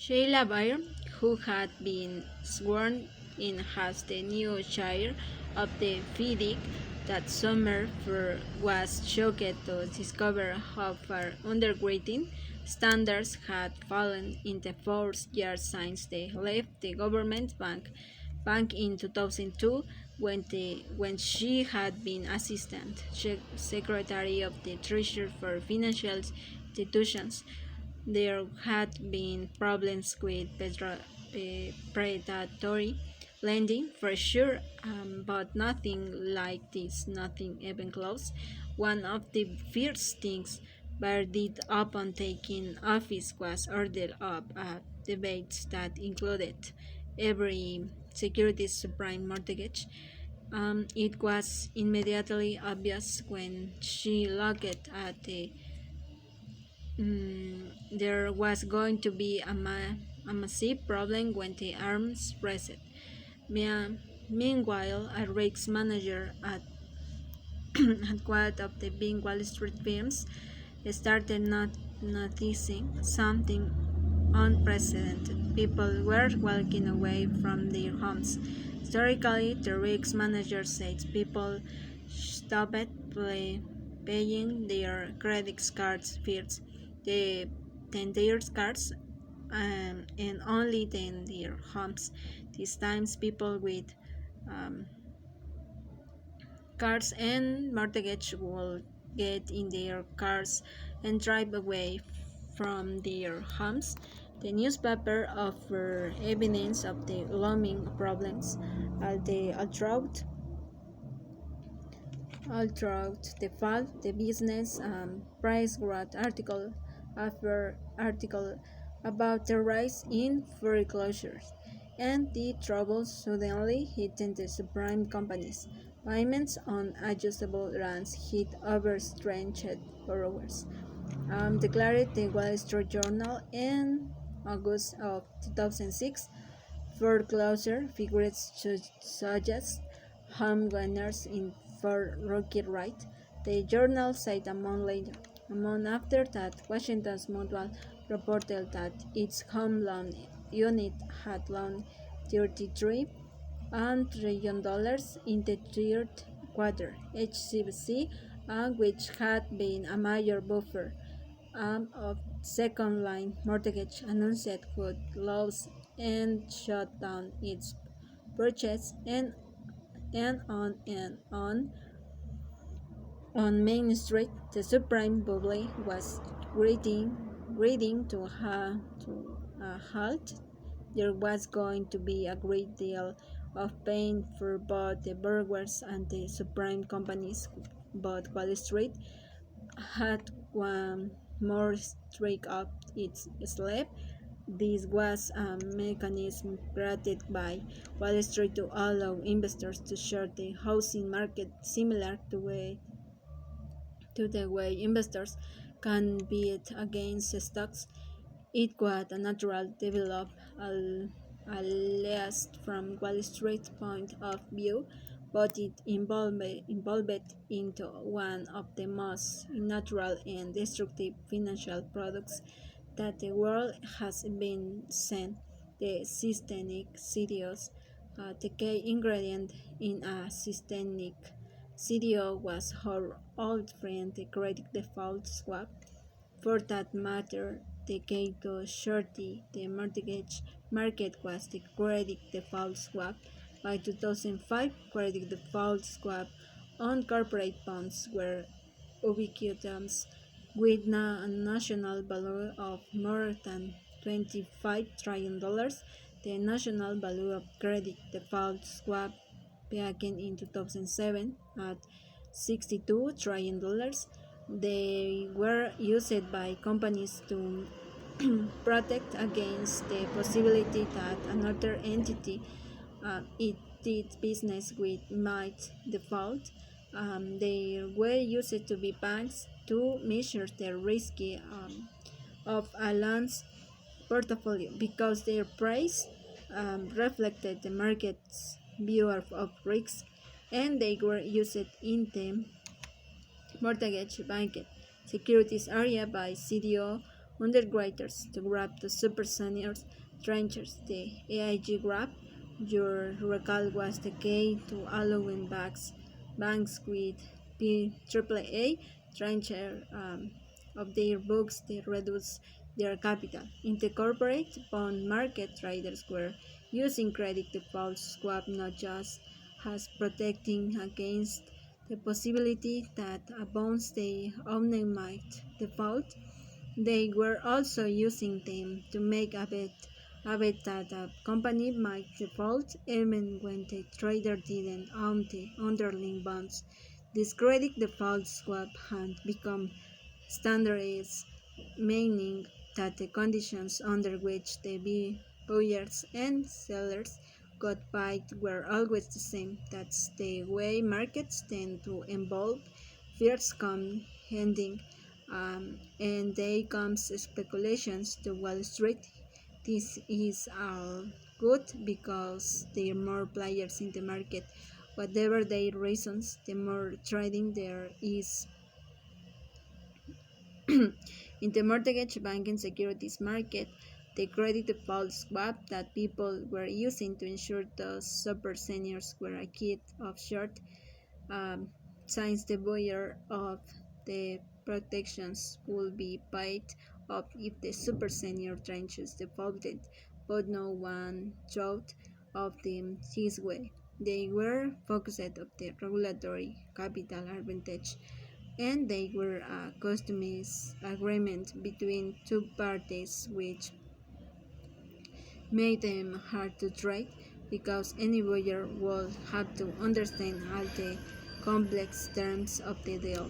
Sheila Bair, who had been sworn in as the new chair of the FIDIC that summer, was shocked to discover how far undergraduate standards had fallen in the 4 years since they left the government bank in 2002 when she had been assistant secretary of the treasury for financial institutions. There had been problems with predatory lending for sure, but nothing like this, nothing even close. One of the first things Barr did upon taking office was order up a debate that included every securities supreme mortgage. It was immediately obvious when she looked at there was going to be a massive problem when the arms raised. Meanwhile, a risk manager at one of the big Wall Street firms started noticing something unprecedented. People were walking away from their homes. Historically, the risk manager said people stopped paying their credit cards first, the 10-year cards, and only then their homes. These times, people with um, cars and mortgage will get in their cars and drive away from their homes. The newspaper offered evidence of the looming problems all throughout the fall. The business price wrote article after article about the rise in foreclosures, and the troubles suddenly hitting the subprime companies. Payments on adjustable loans hit overstretched borrowers, declared the Wall Street Journal in August of 2006. Foreclosure figures suggest homeowners in for Rocky Right. The journal said a month after that, Washington's Mutual reported that its home loan unit had loaned $33 billion in the third quarter. HCBC, which had been a major buffer of second line mortgage, announced it would close and shut down its purchase and on. On Main Street, the subprime bubble was reading to a halt. There was going to be a great deal of pain for both the borrowers and the subprime companies, but Wall Street had one more streak up its sleeve. This was a mechanism created by Wall Street to allow investors to short the housing market, similar to the way investors can bid against stocks. It was a natural development, at least from Wall Street's point of view, but it evolved into one of the most unnatural and destructive financial products that the world has been seen. The systemic serious, the key ingredient in a systemic CDO was her old friend, the credit default swap. For that matter, the key to shorty the mortgage market was the credit default swap. By 2005, credit default swap on corporate bonds were ubiquitous, with a national value of more than $25 trillion. The national value of credit default swap peaked in 2007 at $62 trillion. They were used by companies to protect against the possibility that another entity it did business with might default. They were used to be banks to measure the risk of a loan's portfolio because their price reflected the market's view of risk, and they were used in the mortgage banking securities area by CDO underwriters to grab the super seniors tranches. The AIG grab, you recall, was the key to allowing banks with AAA tranche of their books to reduce their capital. In the corporate bond market, traders were using credit default swap not just as protecting against the possibility that a bonds they own might default. They were also using them to make a bet that a company might default even when the trader didn't own the underlying bonds. This credit default swap had become standardized, meaning that the conditions under which the buyers and sellers got paid were always the same. That's the way markets tend to evolve. First come ending, and then comes speculations to Wall Street. This is all good because there are more players in the market. Whatever their reasons, the more trading there is. In the mortgage banking securities market, the credit default swap that people were using to ensure those super seniors were a kid of short um, since the buyer of the protections would be paid off if the super senior tranches defaulted, but no one thought of them this way. They were focused on the regulatory capital advantage, and they were a customized agreement between two parties which made them hard to trade because any buyer would have to understand all the complex terms of the deal.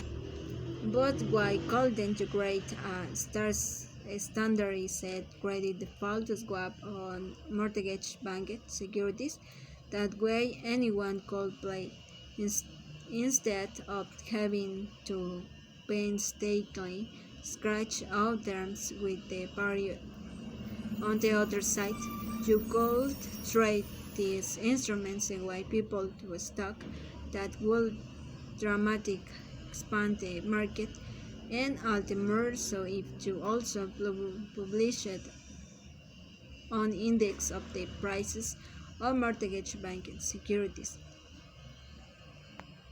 But why couldn't you create a standardized credit default swap on mortgage-backed securities? That way anyone could play instead of having to painstakingly scratch out terms with the party on the other side. You could trade these instruments away people to a stock that would dramatically expand the market, and all the more so if you also publish it on index of the prices of mortgage banking securities.